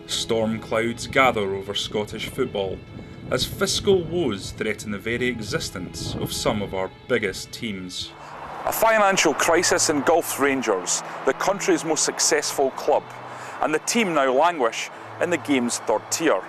Storm clouds gather over Scottish football as fiscal woes threaten the very existence of some of our biggest teams. A financial crisis engulfs Rangers, the country's most successful club, and the team now languish in the game's third tier.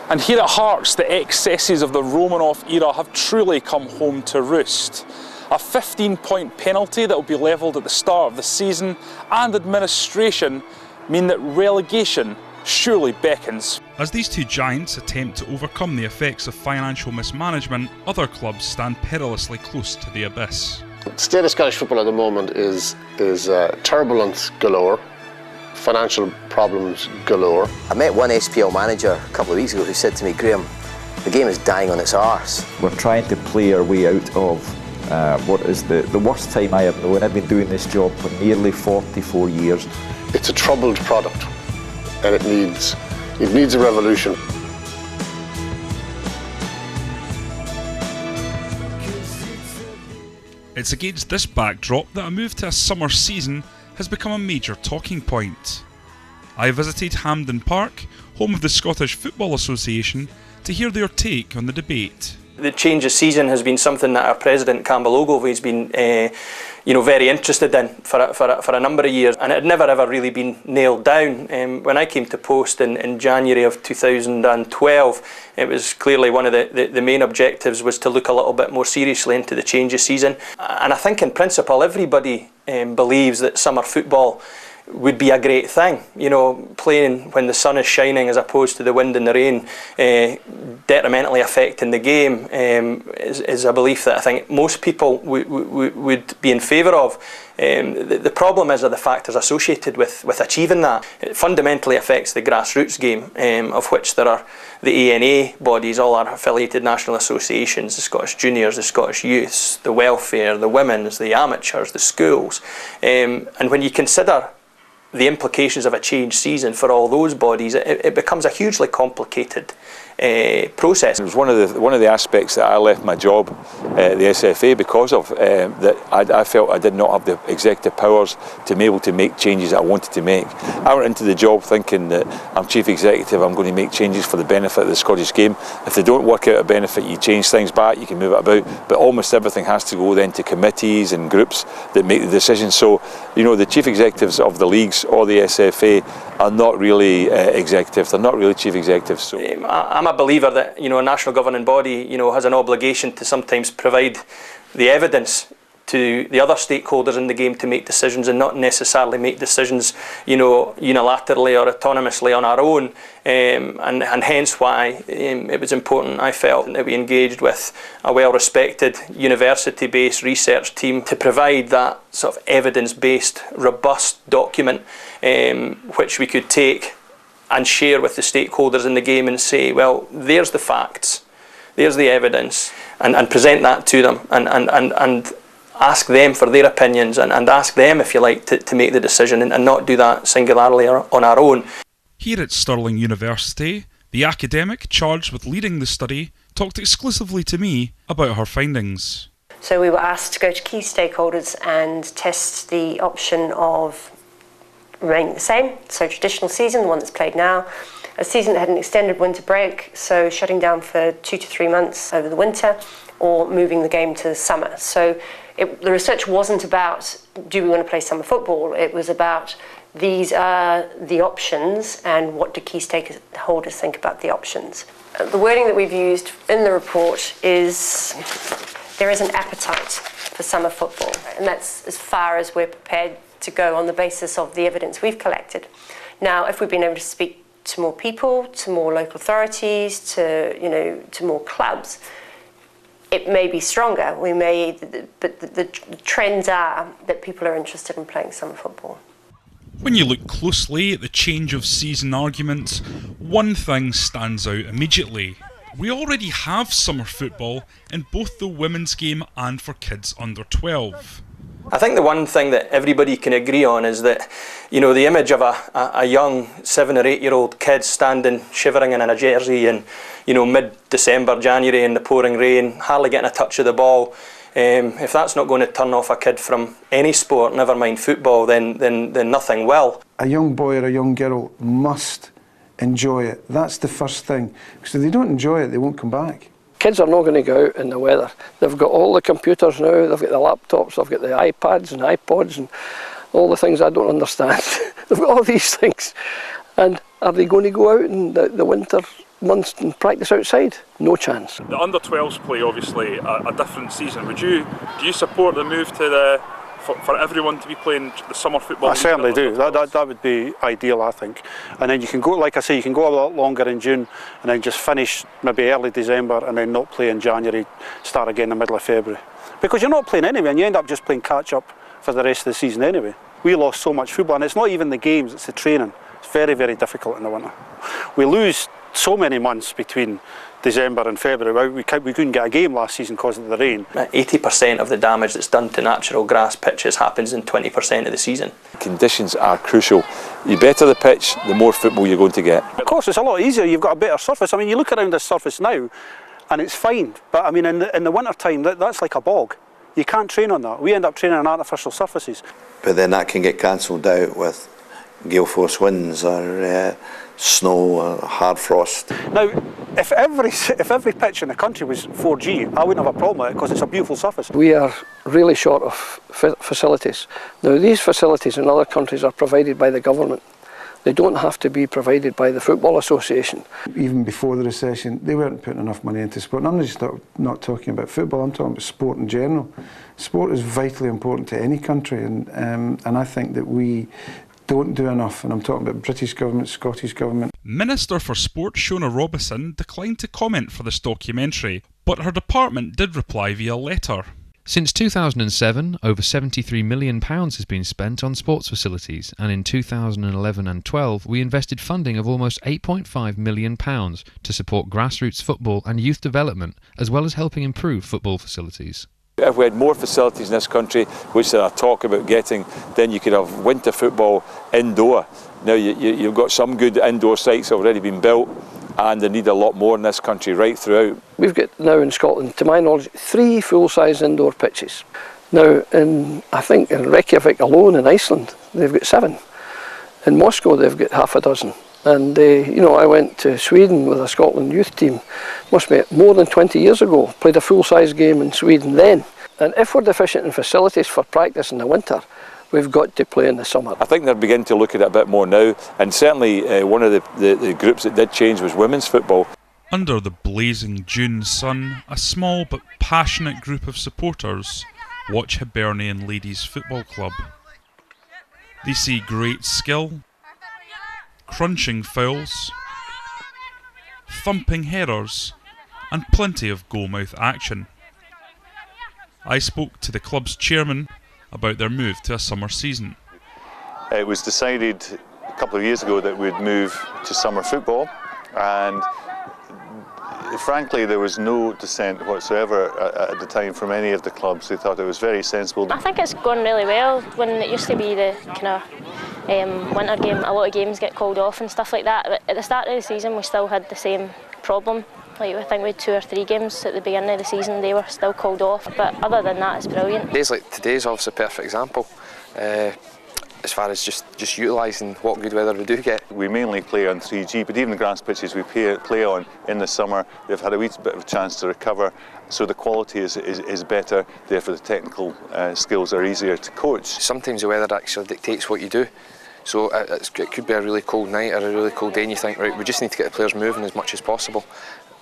And here at Hearts, the excesses of the Romanoff era have truly come home to roost. A 15-point penalty that will be levelled at the start of the season and administration mean that relegation surely beckons. As these two giants attempt to overcome the effects of financial mismanagement, other clubs stand perilously close to the abyss. The state of Scottish football at the moment is turbulence galore, financial problems galore. I met one SPL manager a couple of weeks ago who said to me, Graham, the game is dying on its arse. We're trying to play our way out of what is the worst time I have known. I've been doing this job for nearly 44 years. It's a troubled product and it needs a revolution. It's against this backdrop that a move to a summer season has become a major talking point. I visited Hampden Park, home of the Scottish Football Association, to hear their take on the debate. The change of season has been something that our president, Campbell Ogilvie, has been very interested in for a number of years, and it had never ever really been nailed down. When I came to post in January of 2012, it was clearly one of the main objectives was to look a little bit more seriously into the change of season. And I think in principle everybody believes that summer football would be a great thing. You know, playing when the sun is shining as opposed to the wind and the rain, detrimentally affecting the game, is a belief that I think most people would be in favour of. The problem are the factors associated with achieving that. It fundamentally affects the grassroots game, of which there are the ANA bodies, all our affiliated national associations, the Scottish Juniors, the Scottish Youths, the Welfare, the Women's, the Amateurs, the schools. And when you consider the implications of a changed season for all those bodies, it becomes a hugely complicated process. It was one of the aspects that I left my job at the SFA because of, that I felt I did not have the executive powers to be able to make changes that I wanted to make. I went into the job thinking that I'm chief executive, I'm going to make changes for the benefit of the Scottish game. If they don't work out a benefit, you change things back, you can move it about, but almost everything has to go then to committees and groups that make the decisions. So, you know, the chief executives of the leagues or the SFA are not really executives, they're not really chief executives. So I'm a believer that, you know, a national governing body, you know, has an obligation to sometimes provide the evidence to the other stakeholders in the game to make decisions, and not necessarily make decisions, you know, unilaterally or autonomously on our own, and hence why it was important, I felt, that we engaged with a well-respected university-based research team to provide that sort of evidence-based, robust document which we could take and share with the stakeholders in the game and say, well, there's the facts, there's the evidence, and present that to them and ask them for their opinions and ask them, if you like, to make the decision, and not do that singularly on our own. Here at Stirling University, the academic charged with leading the study talked exclusively to me about her findings. So we were asked to go to key stakeholders and test the option of remaining the same, so traditional season, the one that's played now, a season that had an extended winter break, so shutting down for 2 to 3 months over the winter, or moving the game to the summer. So the research wasn't about, do we want to play summer football? It was about, these are the options, and what do key stakeholders think about the options? The wording that we've used in the report is, there is an appetite for summer football, and that's as far as we're prepared to go on the basis of the evidence we've collected. Now, if we've been able to speak to more people, to more local authorities, to more clubs, it may be stronger. But the trends are that people are interested in playing summer football. When you look closely at the change of season arguments, one thing stands out immediately. We already have summer football in both the women's game and for kids under 12. I think the one thing that everybody can agree on is that, you know, the image of a young 7 or 8 year old kid standing shivering in a jersey in, you know, mid-December, January in the pouring rain, hardly getting a touch of the ball, if that's not going to turn off a kid from any sport, never mind football, then nothing will. A young boy or a young girl must enjoy it. That's the first thing. Because if they don't enjoy it, they won't come back. Kids are not going to go out in the weather. They've got all the computers now, they've got the laptops, they've got the iPads and iPods and all the things I don't understand. They've got all these things. And are they going to go out in the winter months and practice outside? No chance. The under-12s play obviously a different season. Do you support the move to for everyone to be playing the summer football? I certainly do. That would be ideal, I think. And then you can go, like I say, you can go a lot longer in June and then just finish maybe early December and then not play in January, start again in the middle of February. Because you're not playing anyway and you end up just playing catch-up for the rest of the season anyway. We lost so much football, and it's not even the games, it's the training. It's very, very difficult in the winter. We lose so many months between December and February. We couldn't get a game last season because of the rain. 80% of the damage that's done to natural grass pitches happens in 20% of the season. Conditions are crucial. You better the pitch, the more football you're going to get. Of course, it's a lot easier. You've got a better surface. I mean, you look around this surface now, and it's fine. But I mean, in the winter time, that's like a bog. You can't train on that. We end up training on artificial surfaces. But then that can get cancelled out with gale force winds or snow or hard frost. Now, if every pitch in the country was 4G, I wouldn't have a problem with it because it's a beautiful surface. We are really short of facilities. Now, these facilities in other countries are provided by the government. They don't have to be provided by the Football Association. Even before the recession, they weren't putting enough money into sport. And I'm just not talking about football, I'm talking about sport in general. Sport is vitally important to any country, and I think that we don't do enough, and I'm talking about British government, Scottish government. Minister for Sport Shona Robison declined to comment for this documentary, but her department did reply via letter. Since 2007, over £73 million has been spent on sports facilities, and in 2011 and 12 we invested funding of almost £8.5 million to support grassroots football and youth development, as well as helping improve football facilities. If we had more facilities in this country, which there are talk about getting, then you could have winter football indoor. Now you've got some good indoor sites already been built, and they need a lot more in this country right throughout. We've got now in Scotland, to my knowledge, 3 full-size indoor pitches. Now, I think in Reykjavik alone in Iceland, they've got 7. In Moscow, they've got half a dozen. And I went to Sweden with a Scotland youth team, must be more than 20 years ago, played a full-size game in Sweden then. And if we're deficient in facilities for practice in the winter, we've got to play in the summer. I think they're beginning to look at it a bit more now, and certainly one of the groups that did change was women's football. Under the blazing June sun, a small but passionate group of supporters watch Hibernian Ladies Football Club. They see great skill, crunching fouls, thumping headers, and plenty of goalmouth action. I spoke to the club's chairman about their move to a summer season. It was decided a couple of years ago that we'd move to summer football, and frankly there was no dissent whatsoever at the time from any of the clubs. They thought it was very sensible. I think it's gone really well. When it used to be the kind of winter game, a lot of games get called off and stuff like that. But at the start of the season we still had the same problem. Like, I think we had 2 or 3 games at the beginning of the season, they were still called off, but other than that it's brilliant. Days like today is obviously a perfect example, as far as just utilising what good weather we do get. We mainly play on 3G, but even the grass pitches we play on in the summer, they've had a wee bit of a chance to recover, so the quality is better, therefore the technical skills are easier to coach. Sometimes the weather actually dictates what you do. So it could be a really cold night or a really cold day and you think, right, we just need to get the players moving as much as possible.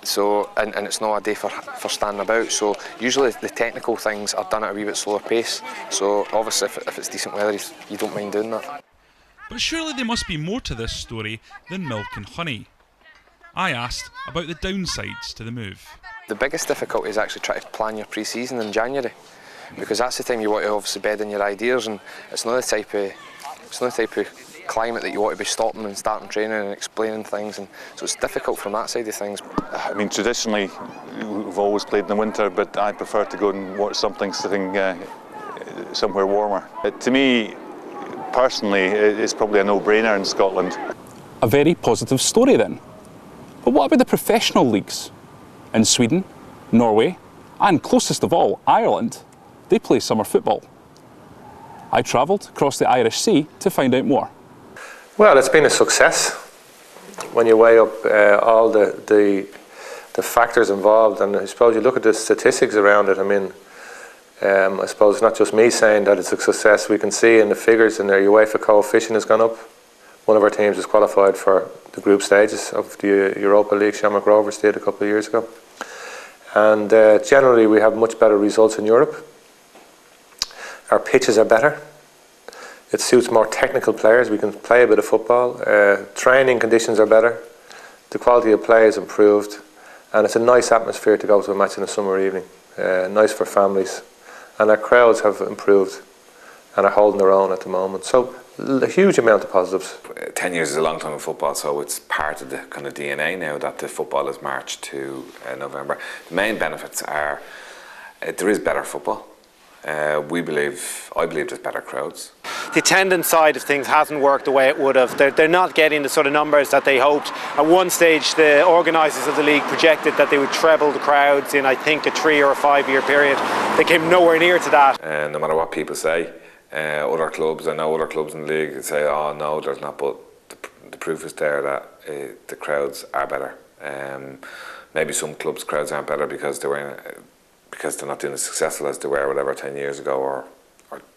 So, and it's not a day for standing about, so usually the technical things are done at a wee bit slower pace, so obviously if it's decent weather you don't mind doing that. But surely there must be more to this story than milk and honey. I asked about the downsides to the move. The biggest difficulty is actually trying to plan your pre-season in January, because that's the time you want to obviously bed in your ideas, and it's not the type of climate that you want to be stopping and starting training and explaining things, and so it's difficult from that side of things. I mean, traditionally we've always played in the winter, but I prefer to go and watch something sitting somewhere warmer. To me personally, it's probably a no-brainer in Scotland. A very positive story then. But what about the professional leagues? In Sweden, Norway, and closest of all, Ireland, they play summer football. I travelled across the Irish Sea to find out more. Well, it's been a success. when you weigh up all the factors involved, and I suppose you look at the statistics around it. I mean, I suppose it's not just me saying that it's a success. We can see in the figures, and their UEFA coefficient has gone up. One of our teams is qualified for the group stages of the Europa League. Shamrock Rovers did a couple of years ago. And generally we have much better results in Europe. Our pitches are better. It suits more technical players. We can play a bit of football. Training conditions are better. The quality of play is improved. And it's a nice atmosphere to go to a match in a summer evening. Nice for families. And our crowds have improved and are holding their own at the moment. So a huge amount of positives. 10 years is a long time in football, so it's part of the kind of DNA now that the football is March to November. The main benefits are there is better football. I believe there's better crowds. The attendance side of things hasn't worked the way it would have. They're not getting the sort of numbers that they hoped. At one stage, the organisers of the league projected that they would treble the crowds in, I think, a 3 or a 5 year period. They came nowhere near to that. No matter what people say, other clubs, I know other clubs in the league say, oh no, there's not, but the proof is there that the crowds are better. Maybe some clubs' crowds aren't better because they're not doing as successful as they were, whatever, 10 years ago or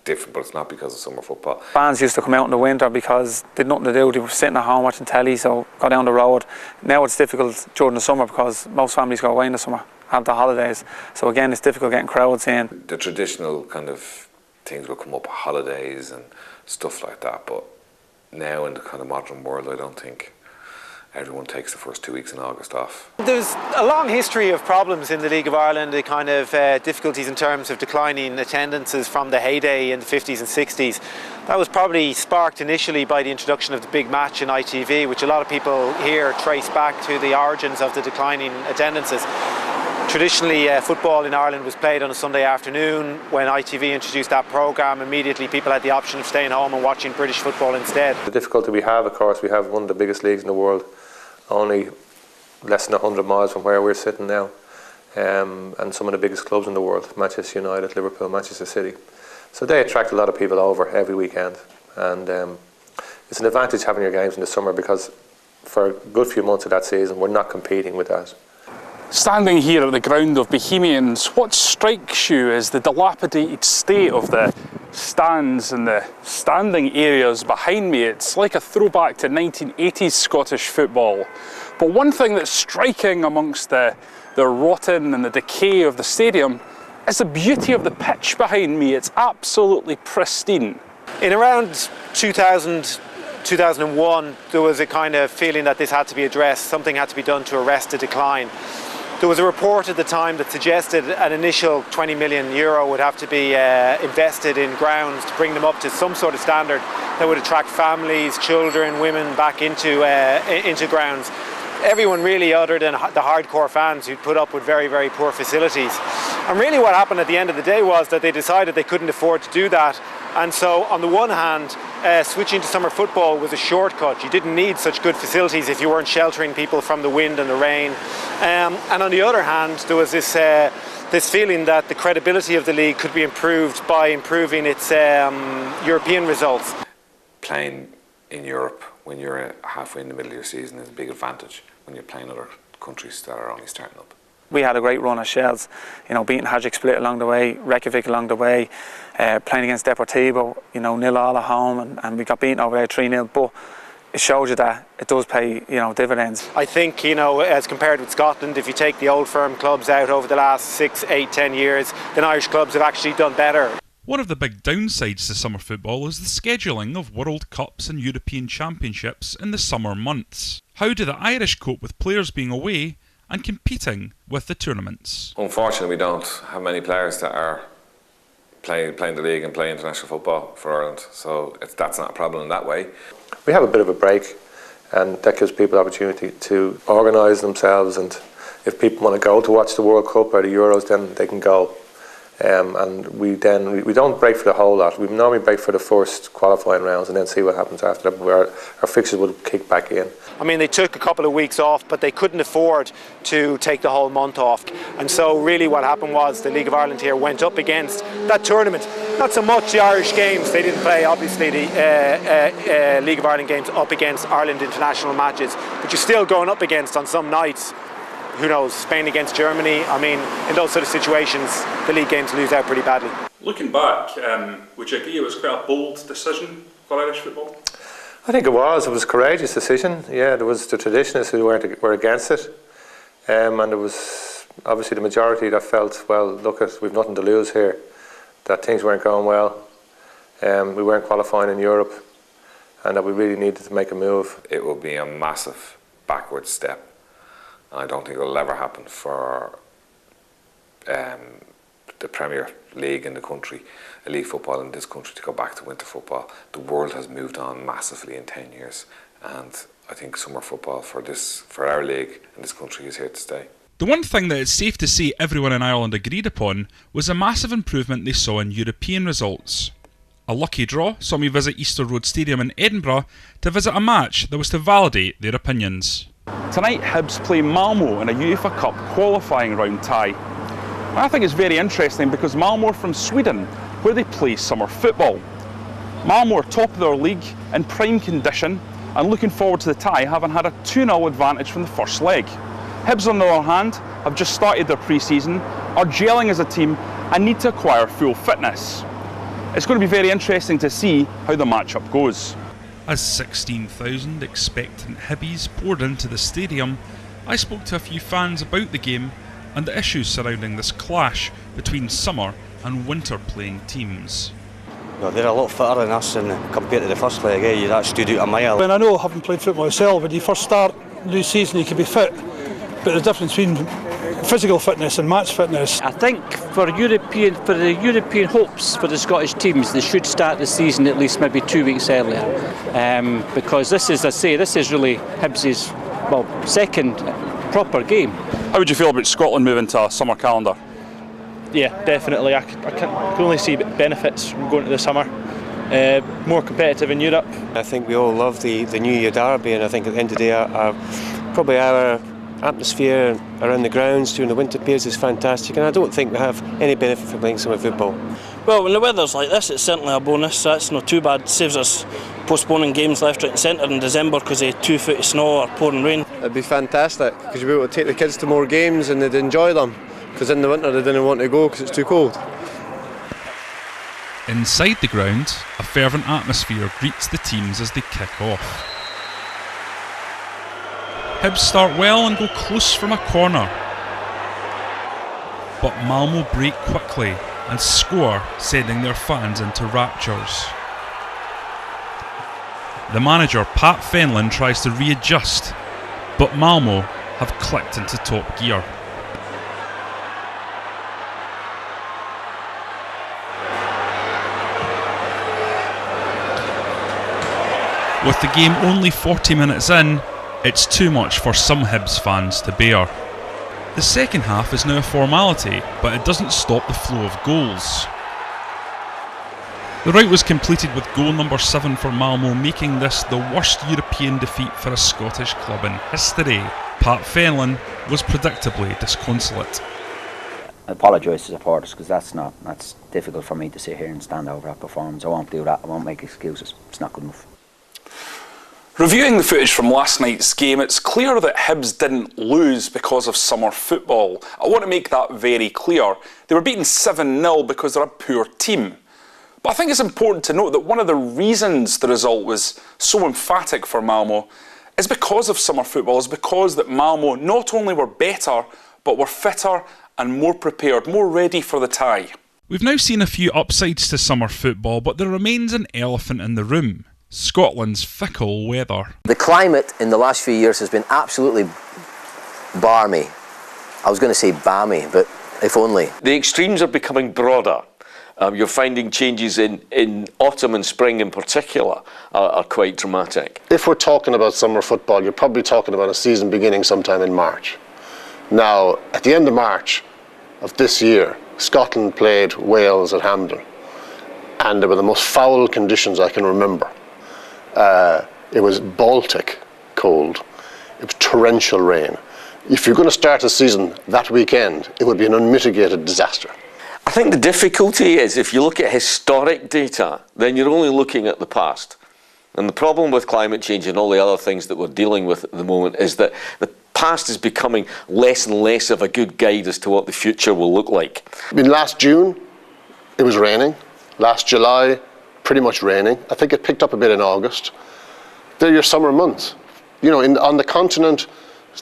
different, but it's not because of summer football. Fans used to come out in the winter because they had nothing to do. They were sitting at home watching telly, so go down the road. Now it's difficult during the summer because most families go away in the summer, have the holidays. So again, it's difficult getting crowds in. The traditional kind of things will come up, holidays and stuff like that, but now in the kind of modern world, I don't think everyone takes the first 2 weeks in August off. There's a long history of problems in the League of Ireland, the kind of difficulties in terms of declining attendances from the heyday in the 50s and 60s. That was probably sparked initially by the introduction of the big match in ITV, which a lot of people here trace back to the origins of the declining attendances. Traditionally, football in Ireland was played on a Sunday afternoon. When ITV introduced that programme, immediately people had the option of staying home and watching British football instead. The difficulty we have, of course, we have one of the biggest leagues in the world, only less than 100 miles from where we're sitting now, and some of the biggest clubs in the world, Manchester United, Liverpool, Manchester City. So they attract a lot of people over every weekend, and it's an advantage having your games in the summer because for a good few months of that season we're not competing with that. Standing here at the ground of Bohemians, what strikes you is the dilapidated state of the stands and the standing areas behind me. It's like a throwback to 1980s Scottish football. But one thing that's striking amongst the rotten and the decay of the stadium is the beauty of the pitch behind me. It's absolutely pristine. In around 2000, 2001, there was a kind of feeling that this had to be addressed, something had to be done to arrest the decline. There was a report at the time that suggested an initial €20 million would have to be invested in grounds to bring them up to some sort of standard that would attract families, children, women back into grounds. Everyone really, other than the hardcore fans who'd put up with very, very poor facilities. And really what happened at the end of the day was that they decided they couldn't afford to do that. And so on the one hand, switching to summer football was a shortcut. You didn't need such good facilities if you weren't sheltering people from the wind and the rain. And on the other hand, there was this feeling that the credibility of the league could be improved by improving its European results. Playing in Europe when you're halfway in the middle of your season is a big advantage when you're playing other countries that are only starting up. We had a great run at Shells, beating Hajduk Split along the way, Reykjavik along the way, playing against Deportivo, 0-0 at home, and we got beaten over there 3-0. But it shows you that it does pay, dividends. I think, as compared with Scotland, if you take the old firm clubs out over the last 6, 8, 10 years, then Irish clubs have actually done better. One of the big downsides to summer football is the scheduling of World Cups and European Championships in the summer months. How do the Irish cope with players being away and competing with the tournaments? Unfortunately, we don't have many players that are playing the league and playing international football for Ireland, so that's not a problem in that way. We have a bit of a break, and that gives people opportunity to organise themselves, and if people want to go to watch the World Cup or the Euros, then they can go. And we don't break for the whole lot. We normally break for the first qualifying rounds and then see what happens after that, where our fixtures will kick back in. I mean, they took a couple of weeks off, but they couldn't afford to take the whole month off. And so really what happened was the League of Ireland here went up against that tournament Not so much the Irish games. They didn't play, obviously, the League of Ireland games up against Ireland international matches. But you're still going up against, on some nights, who knows, Spain against Germany. I mean, in those sort of situations, the league games lose out pretty badly. Looking back, would you agree it was quite a bold decision for Irish football? I think it was. It was a courageous decision. Yeah, there was the traditionalists who were against it, and there was obviously the majority that felt, well, look, we've nothing to lose here. That things weren't going well. We weren't qualifying in Europe, and that we really needed to make a move. It will be a massive backward step. I don't think it will ever happen for the Premier League in the country, elite football in this country, to go back to winter football. The world has moved on massively in 10 years, and I think summer football for our league in this country is here to stay. The one thing that it's safe to say everyone in Ireland agreed upon was a massive improvement they saw in European results. A lucky draw saw me visit Easter Road Stadium in Edinburgh to visit a match that was to validate their opinions. Tonight, Hibs play Malmo in a UEFA Cup qualifying round tie. And I think it's very interesting because Malmo are from Sweden, where they play summer football. Malmo are top of their league in prime condition and looking forward to the tie, having had a 2-0 advantage from the first leg. Hibs, on the other hand, have just started their pre-season, are gelling as a team and need to acquire full fitness. It's going to be very interesting to see how the matchup goes. As 16,000 expectant Hibbies poured into the stadium, I spoke to a few fans about the game and the issues surrounding this clash between summer and winter playing teams. No, they're a lot fitter than us, and compared to the first leg, that stood out a mile. And I know, having played football myself, when you first start new season you can be fit, but the difference between physical fitness and match fitness. I think for the European hopes for the Scottish teams, they should start the season at least maybe 2 weeks earlier, because this is really Hibs' second proper game. How would you feel about Scotland moving to a summer calendar? Yeah, definitely. I can only see benefits from going to the summer. More competitive in Europe. I think we all love the New Year derby, and I think at the end of the day, probably our atmosphere around the grounds during the winter periods is fantastic, and I don't think we have any benefit from playing summer football. Well, when the weather's like this, it's certainly a bonus. That's not too bad. It saves us postponing games left, right and centre in December because of 2 foot of snow or pouring rain. It'd be fantastic because you'd be able to take the kids to more games and they'd enjoy them, because in the winter they didn't want to go because it's too cold. Inside the ground, a fervent atmosphere greets the teams as they kick off. Hibs start well and go close from a corner, but Malmo break quickly and score, sending their fans into raptures. The manager, Pat Fenlon, tries to readjust, but Malmo have clicked into top gear. With the game only 40 minutes in, it's too much for some Hibs fans to bear. The second half is now a formality, but it doesn't stop the flow of goals. The rout was completed with goal number 7 for Malmo, making this the worst European defeat for a Scottish club in history. Pat Fenlon was predictably disconsolate. I apologise to supporters because that's difficult for me to sit here and stand over that performance. I won't do that. I won't make excuses. It's not good enough. Reviewing the footage from last night's game, it's clear that Hibs didn't lose because of summer football. I want to make that very clear. They were beaten 7-0 because they're a poor team. But I think it's important to note that one of the reasons the result was so emphatic for Malmo is because of summer football, is because that Malmo not only were better, but were fitter and more prepared, more ready for the tie. We've now seen a few upsides to summer football, but there remains an elephant in the room: Scotland's fickle weather. The climate in the last few years has been absolutely barmy. I was going to say balmy, but if only. The extremes are becoming broader. You're finding changes in autumn and spring in particular are quite dramatic. If we're talking about summer football, you're probably talking about a season beginning sometime in March. Now, at the end of March of this year, Scotland played Wales at Hampden, and they were the most foul conditions I can remember. It was Baltic cold. It was torrential rain. If you're going to start a season that weekend, it would be an unmitigated disaster. I think the difficulty is if you look at historic data, then you're only looking at the past. And the problem with climate change and all the other things that we're dealing with at the moment is that the past is becoming less and less of a good guide as to what the future will look like. I mean, last June, it was raining. Last July, pretty much raining. I think it picked up a bit in August. They're your summer months. You know, on the continent,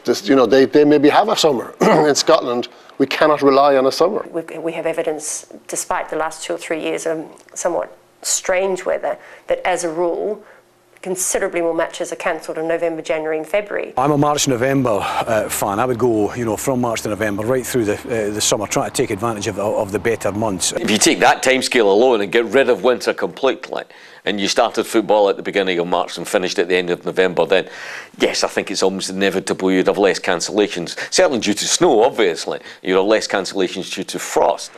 they maybe have a summer. In Scotland, we cannot rely on a summer. We have evidence, despite the last 2 or 3 years of somewhat strange weather, that as a rule, considerably more matches are cancelled in November, January and February. I'm a March-November fan. I would go, from March to November, right through the summer, trying to take advantage of the better months. If you take that timescale alone and get rid of winter completely, and you started football at the beginning of March and finished at the end of November, then yes, I think it's almost inevitable you'd have less cancellations. Certainly due to snow, obviously. You'd have less cancellations due to frost.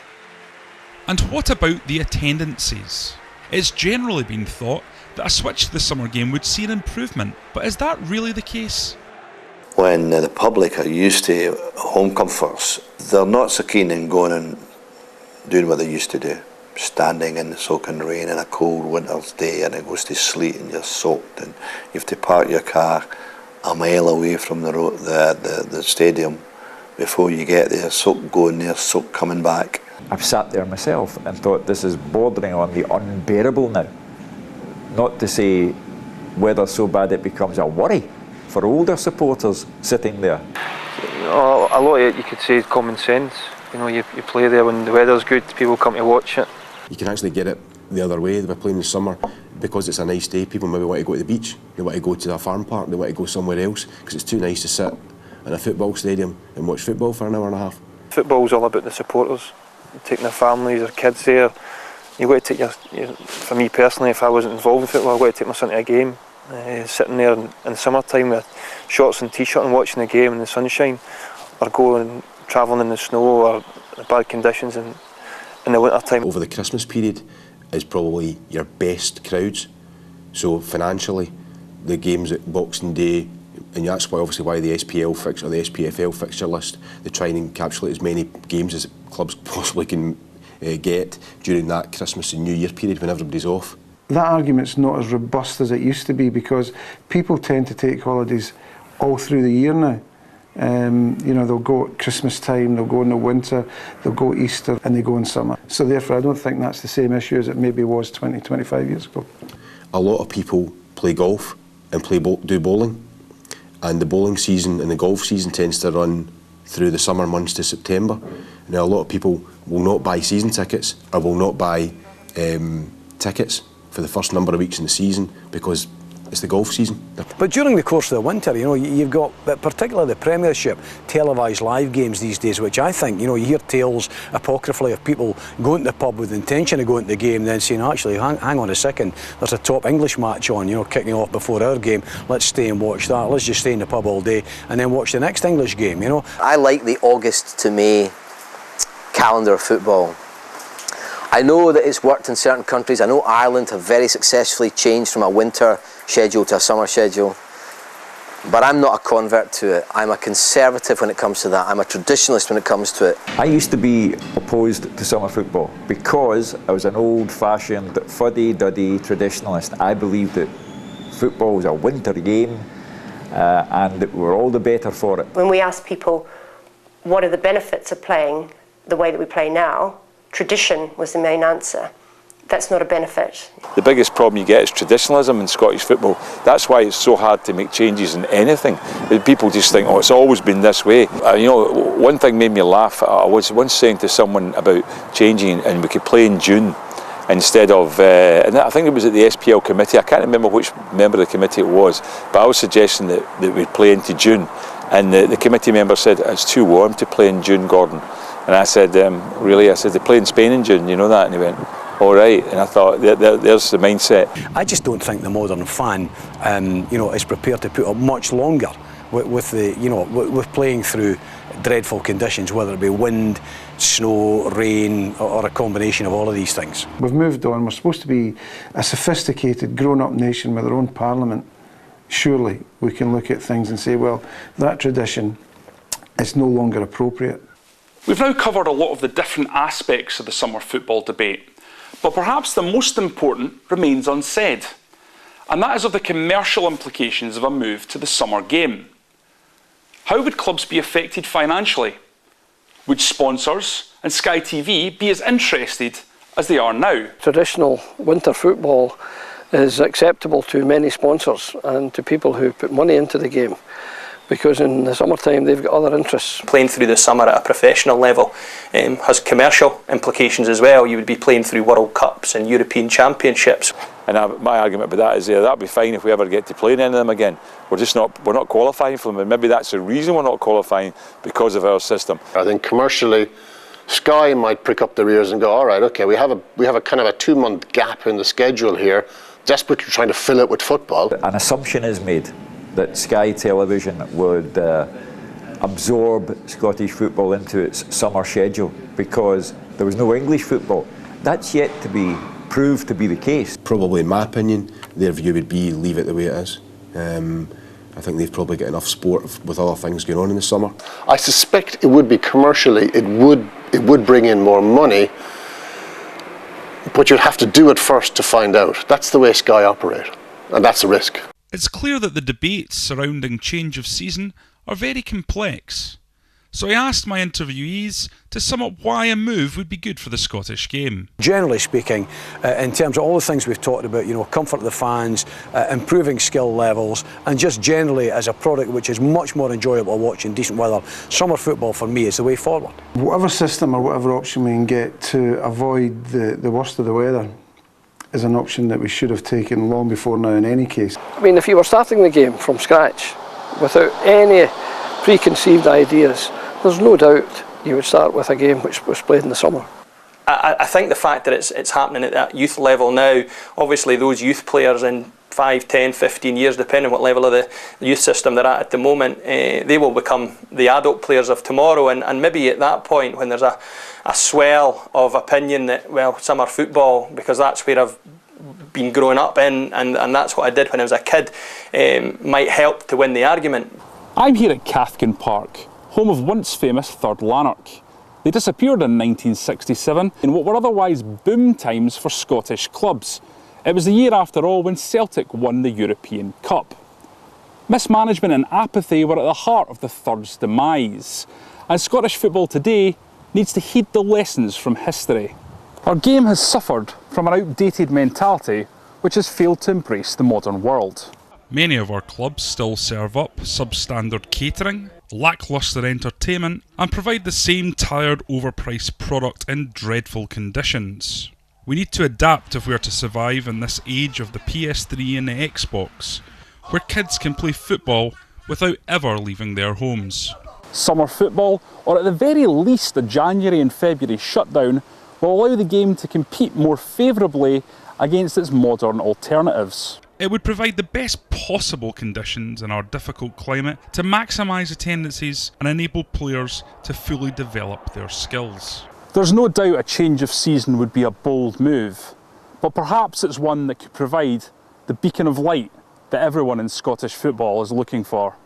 And what about the attendances? It's generally been thought that a switch to the summer game would see an improvement, but is that really the case? When the public are used to home comforts, they're not so keen in going and doing what they used to do. Standing in the soaking rain in a cold winter's day and it goes to sleet and you're soaked and you have to park your car a mile away from the stadium before you get there, soaked going there, soaked coming back. I've sat there myself and thought this is bordering on the unbearable now. Not to say whether so bad it becomes a worry for older supporters sitting there. A lot of it you could say is common sense. You play there when the weather's good, people come to watch it. You can actually get it the other way. We're playing in the summer because it's a nice day. People maybe want to go to the beach, they want to go to a farm park, they want to go somewhere else because it's too nice to sit in a football stadium and watch football for an hour and a half. Football's all about the supporters, taking their families, their kids there. You've got to take for me personally, if I wasn't involved in football, I've got to take my son to a game. Sitting there in the summertime with shorts and t-shirt and watching the game in the sunshine, or going travelling in the snow or the bad conditions in the winter time. Over the Christmas period is probably your best crowds. So financially, the games at Boxing Day, and that's why obviously why the SPL fixture or the SPFL fixture list, they try and encapsulate as many games as clubs possibly can get during that Christmas and New Year period when everybody's off. That argument's not as robust as it used to be because people tend to take holidays all through the year now. They'll go at Christmas time, they'll go in the winter, they'll go Easter and they go in summer. So therefore I don't think that's the same issue as it maybe was 20, 25 years ago. A lot of people play golf and do bowling, and the bowling season and the golf season tends to run through the summer months to September. Now a lot of people will not buy season tickets or will not buy tickets for the first number of weeks in the season because it's the golf season. But during the course of the winter, you've got, particularly the Premiership, televised live games these days, which I think, you hear tales apocryphally of people going to the pub with the intention of going to the game, then saying, actually, hang on a second, there's a top English match on, kicking off before our game, let's stay and watch that, let's just stay in the pub all day and then watch the next English game, I like the August to May calendar of football. I know that it's worked in certain countries. I know Ireland have very successfully changed from a winter schedule to a summer schedule. But I'm not a convert to it. I'm a conservative when it comes to that. I'm a traditionalist when it comes to it. I used to be opposed to summer football because I was an old-fashioned, fuddy-duddy traditionalist. I believed that football was a winter game and that we're all the better for it. When we ask people what are the benefits of playing the way that we play now, tradition was the main answer. That's not a benefit. The biggest problem you get is traditionalism in Scottish football. That's why it's so hard to make changes in anything. People just think, it's always been this way. One thing made me laugh. I was once saying to someone about changing and we could play in June instead of, and I think it was at the SPL committee, I can't remember which member of the committee it was, but I was suggesting that we'd play into June. And the committee member said, it's too warm to play in June, Gordon. And I said, really? I said, they play in Spain in June, you know that? And he went, all right. And I thought, there's the mindset. I just don't think the modern fan, is prepared to put up much longer with playing through dreadful conditions, whether it be wind, snow, rain, or a combination of all of these things. We've moved on. We're supposed to be a sophisticated, grown-up nation with our own parliament. Surely we can look at things and say, well, that tradition is no longer appropriate. We've now covered a lot of the different aspects of the summer football debate, but perhaps the most important remains unsaid, and that is of the commercial implications of a move to the summer game. How would clubs be affected financially? Would sponsors and Sky TV be as interested as they are now? Traditional winter football is acceptable to many sponsors and to people who put money into the game, because in the summertime they've got other interests. Playing through the summer at a professional level has commercial implications as well. You would be playing through World Cups and European Championships. And my argument about that is that'd be fine if we ever get to play any of them again. We're not qualifying for them, and maybe that's the reason we're not qualifying, because of our system. I think commercially, Sky might prick up their ears and go, all right, okay, we have a kind of a 2-month gap in the schedule here, desperately trying to fill it with football. An assumption is made that Sky Television would absorb Scottish football into its summer schedule because there was no English football. That's yet to be proved to be the case. Probably, in my opinion, their view would be leave it the way it is. I think they've probably got enough sport with other things going on in the summer. I suspect it would be commercially, it would bring in more money, but you'd have to do it first to find out. That's the way Sky operate, and that's a risk. It's clear that the debates surrounding change of season are very complex. So I asked my interviewees to sum up why a move would be good for the Scottish game. Generally speaking, in terms of all the things we've talked about, comfort of the fans, improving skill levels, and just generally as a product which is much more enjoyable to watch in decent weather, summer football for me is the way forward. Whatever system or whatever option we can get to avoid the worst of the weather is an option that we should have taken long before now in any case. I mean, if you were starting the game from scratch without any preconceived ideas, there's no doubt you would start with a game which was played in the summer. I think the fact that it's happening at that youth level now, obviously those youth players in 5, 10, 15 years, depending on what level of the youth system they're at the moment, they will become the adult players of tomorrow, and maybe at that point when there's a swell of opinion that, well, summer football, because that's where I've been growing up in, and that's what I did when I was a kid, might help to win the argument. I'm here at Cathkin Park, home of once famous Third Lanark. They disappeared in 1967 in what were otherwise boom times for Scottish clubs. It was the year, after all, when Celtic won the European Cup. Mismanagement and apathy were at the heart of the Third's demise, and Scottish football today needs to heed the lessons from history. Our game has suffered from an outdated mentality which has failed to embrace the modern world. Many of our clubs still serve up substandard catering, lacklustre entertainment, and provide the same tired, overpriced product in dreadful conditions. We need to adapt if we are to survive in this age of the PS3 and the Xbox, where kids can play football without ever leaving their homes. Summer football, or at the very least a January and February shutdown, will allow the game to compete more favourably against its modern alternatives. It would provide the best possible conditions in our difficult climate to maximise attendances and enable players to fully develop their skills. There's no doubt a change of season would be a bold move, but perhaps it's one that could provide the beacon of light that everyone in Scottish football is looking for.